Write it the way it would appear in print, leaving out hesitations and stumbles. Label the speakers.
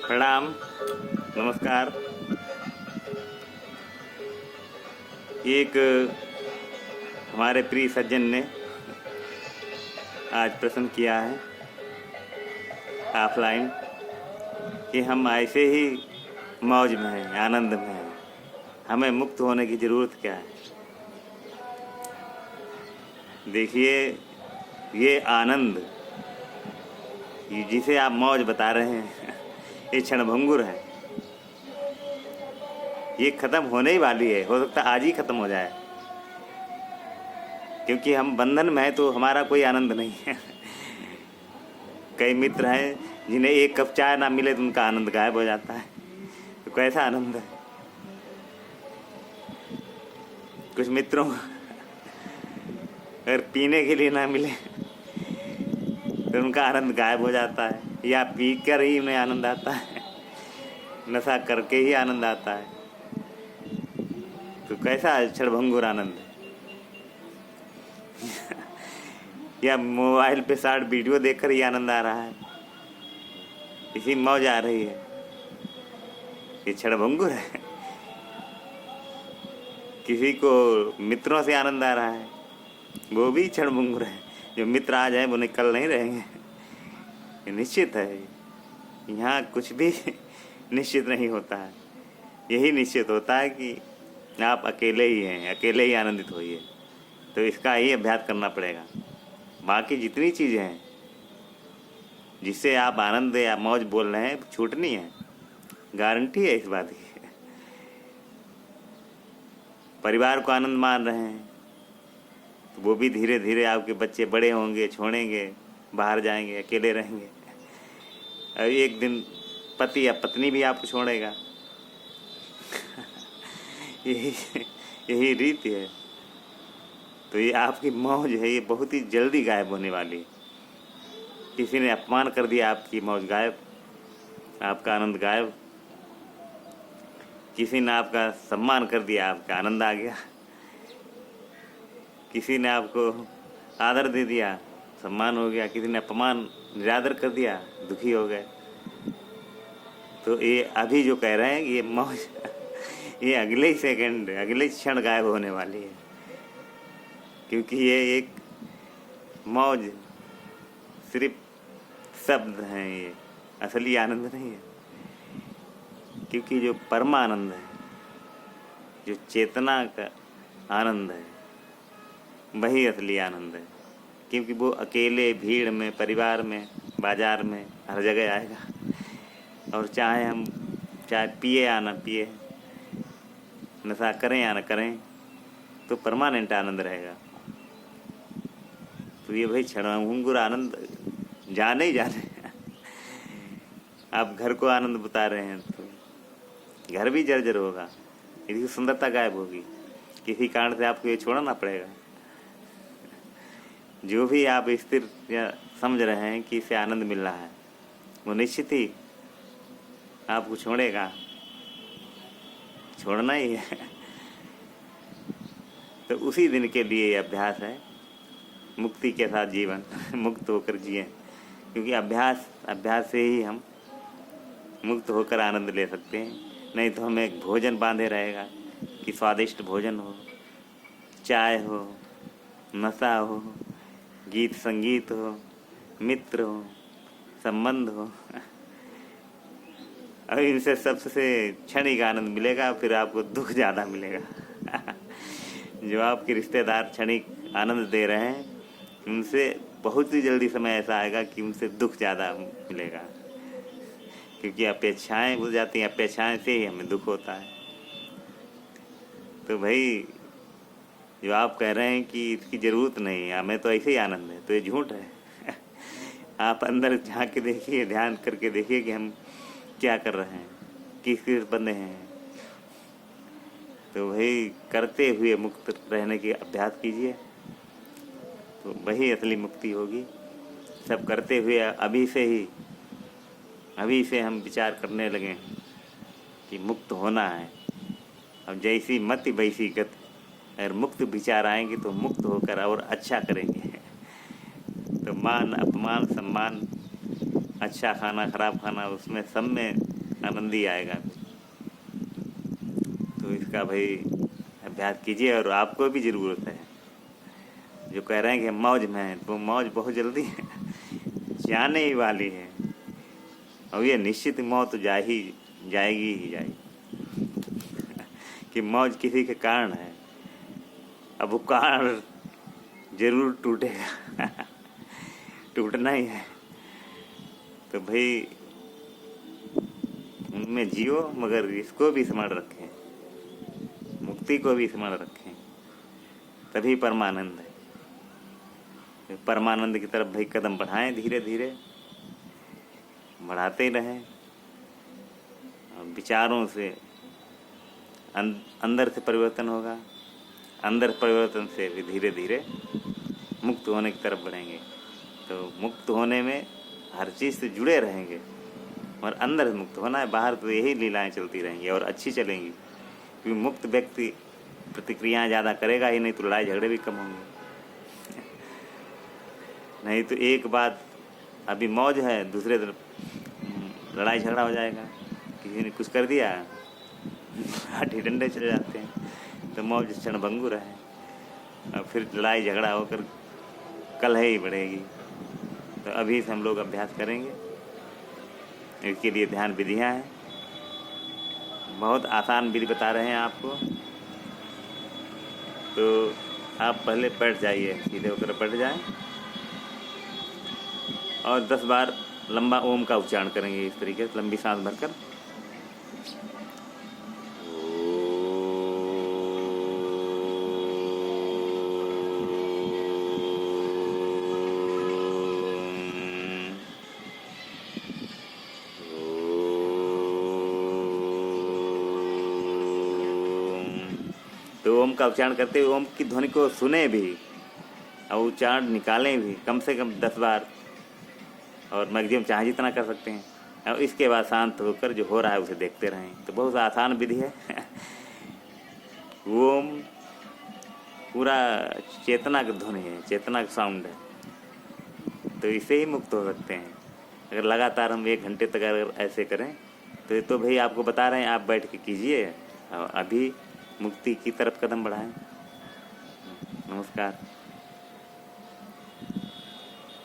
Speaker 1: प्रणाम, नमस्कार। एक हमारे प्रिय सज्जन ने आज प्रश्न किया है ऑफलाइन कि हम ऐसे ही मौज में हैं, आनंद में हैं, हमें मुक्त होने की ज़रूरत क्या है। देखिए, ये आनंद जिसे आप मौज बता रहे हैं ये क्षणभंगुर है। ये ख़त्म होने ही वाली है, हो सकता है आज ही ख़त्म हो जाए, क्योंकि हम बंधन में हैं तो हमारा कोई आनंद नहीं है। कई मित्र हैं जिन्हें एक कप चाय ना मिले तो उनका आनंद गायब हो जाता है। तो कैसा आनंद है। कुछ मित्रों को अगर पीने के लिए ना मिले तो उनका आनंद गायब हो जाता है, या पी कर ही उन्हें आनंद आता है, नशा करके ही आनंद आता है। तो कैसा क्षणभंगुर आनंद है। या मोबाइल पे शॉर्ट वीडियो देखकर ही आनंद आ रहा है, इसी मौज आ रही है, ये क्षणभंगुर है। किसी को मित्रों से आनंद आ रहा है, वो भी क्षणभंगुर है। जो मित्र आज हैं वो निकल नहीं रहेंगे, ये निश्चित है। यहाँ कुछ भी निश्चित नहीं होता है। यही निश्चित होता है कि आप अकेले ही हैं, अकेले ही आनंदित होइए। तो इसका ही अभ्यास करना पड़ेगा। बाकी जितनी चीज़ें हैं जिससे आप आनंद या मौज बोल रहे हैं छूटनी है, गारंटी है इस बात की। परिवार को आनंद मान रहे हैं तो वो भी धीरे धीरे आपके बच्चे बड़े होंगे, छोड़ेंगे, बाहर जाएंगे, अकेले रहेंगे। और एक दिन पति या पत्नी भी आपको छोड़ेगा। यही रीति है। तो ये आपकी मौज है, ये बहुत ही जल्दी गायब होने वाली है। किसी ने अपमान कर दिया, आपकी मौज गायब, आपका आनंद गायब। किसी ने आपका सम्मान कर दिया, आपका आनंद आ गया। किसी ने आपको आदर दे दिया, सम्मान हो गया। किसी ने अपमान, निरादर कर दिया, दुखी हो गए। तो ये अभी जो कह रहे हैं ये मौज ये अगले ही सेकंड, अगले क्षण गायब होने वाली है, क्योंकि ये एक मौज सिर्फ शब्द हैं, ये असली आनंद नहीं है। क्योंकि जो परमानंद है, जो चेतना का आनंद है, वही असली आनंद है। क्योंकि वो अकेले, भीड़ में, परिवार में, बाजार में, हर जगह आएगा। और चाहे हम पिए या ना पिए, नशा करें या ना करें, तो परमानेंट आनंद रहेगा। तो ये भाई क्षणभंगुर आनंद जाने ही जाने। आप घर को आनंद बता रहे हैं तो घर भी जर्जर होगा, इसकी सुंदरता गायब होगी। किसी कारण से आपको ये छोड़ना पड़ेगा। जो भी आप स्थिर या समझ रहे हैं कि इससे आनंद मिल रहा है, वो निश्चित ही आपको छोड़ेगा, छोड़ना ही है। तो उसी दिन के लिए ये अभ्यास है, मुक्ति के साथ जीवन मुक्त होकर जिए। क्योंकि अभ्यास से ही हम मुक्त होकर आनंद ले सकते हैं। नहीं तो हमें एक भोजन बांधे रहेगा कि स्वादिष्ट भोजन हो, चाय हो, नशा हो, गीत संगीत हो, मित्र हो, संबंध हो। अब इनसे सबसे क्षणिक आनंद मिलेगा, फिर आपको दुख ज़्यादा मिलेगा। जो आपके रिश्तेदार क्षणिक आनंद दे रहे हैं, उनसे बहुत ही जल्दी समय ऐसा आएगा कि उनसे दुख ज़्यादा मिलेगा। क्योंकि अपेक्षाएं भूल जाती हैं, अपेक्षाएं से ही हमें दुख होता है। तो भाई जो आप कह रहे हैं कि इसकी ज़रूरत नहीं है, हमें तो ऐसे ही आनंद है, तो ये झूठ है। आप अंदर झांक के देखिए, ध्यान करके देखिए कि हम क्या कर रहे हैं, किस बंदे हैं। तो भाई करते हुए मुक्त रहने की अभ्यास कीजिए, तो वही असली मुक्ति होगी। सब करते हुए अभी से हम विचार करने लगें कि मुक्त होना है। अब जैसी मति वैसी गति। अगर मुक्त विचार आएंगे तो मुक्त होकर और अच्छा करेंगे। तो मान, अपमान, सम्मान अच्छा खाना खराब खाना उसमें सब में आनंद ही आएगा। तो इसका भाई अभ्यास कीजिए और आपको भी ज़रूरत है। जो कह रहे हैं कि हम मौज में हैं, तो मौज बहुत जल्दी जाने ही वाली है और ये निश्चित मौत जाएगी ही जाएगी कि मौज किसी के कारण है, अब वो कारण जरूर टूटेगा टूटना ही है। तो भाई उनमें जियो मगर इसको भी स्मरण रखें, मुक्ति को भी स्मरण रखें, तभी परमानंद है। परमानंद की तरफ भाई कदम बढ़ाएं, धीरे धीरे बढ़ाते ही रहें। और विचारों से अंदर से परिवर्तन होगा, अंदर परिवर्तन से भी धीरे धीरे मुक्त होने की तरफ बढ़ेंगे। तो मुक्त होने में हर चीज़ से जुड़े रहेंगे और अंदर से मुक्त होना है, बाहर तो यही लीलाएं चलती रहेंगी और अच्छी चलेंगी, क्योंकि मुक्त व्यक्ति प्रतिक्रियाएं ज़्यादा करेगा ही नहीं, तो लड़ाई झगड़े भी कम होंगे। नहीं तो एक बात अभी मौज है, दूसरे तरफ लड़ाई झगड़ा हो जाएगा, किसी ने कुछ कर दिया हाथी डंडे चले जाते हैं, तो मौज क्षणभंगुर है और फिर लड़ाई झगड़ा होकर कलह ही बढ़ेगी। तो अभी से हम लोग अभ्यास करेंगे। इसके लिए ध्यान विधियाँ हैं, बहुत आसान विधि बता रहे हैं आपको। तो आप पहले बैठ जाइए, सीधे होकर बैठ जाएं और 10 बार लंबा ओम का उच्चारण करेंगे। इस तरीके से लंबी सांस भरकर तो ओम का उच्चारण करते हुए ओम की ध्वनि को सुने भी और उच्चारण निकालें भी कम से कम 10 बार, और मैक्सिमम चाहे जितना कर सकते हैं। और इसके बाद शांत होकर जो हो रहा है उसे देखते रहें। तो बहुत आसान विधि है ओम पूरा चेतना की ध्वनि है, चेतना का साउंड है, तो इसे ही मुक्त हो सकते हैं। अगर लगातार हम 1 घंटे तक अगर ऐसे करें तो भाई आपको बता रहे हैं, आप बैठ के कीजिए और अभी मुक्ति की तरफ कदम बढ़ाएं। नमस्कार।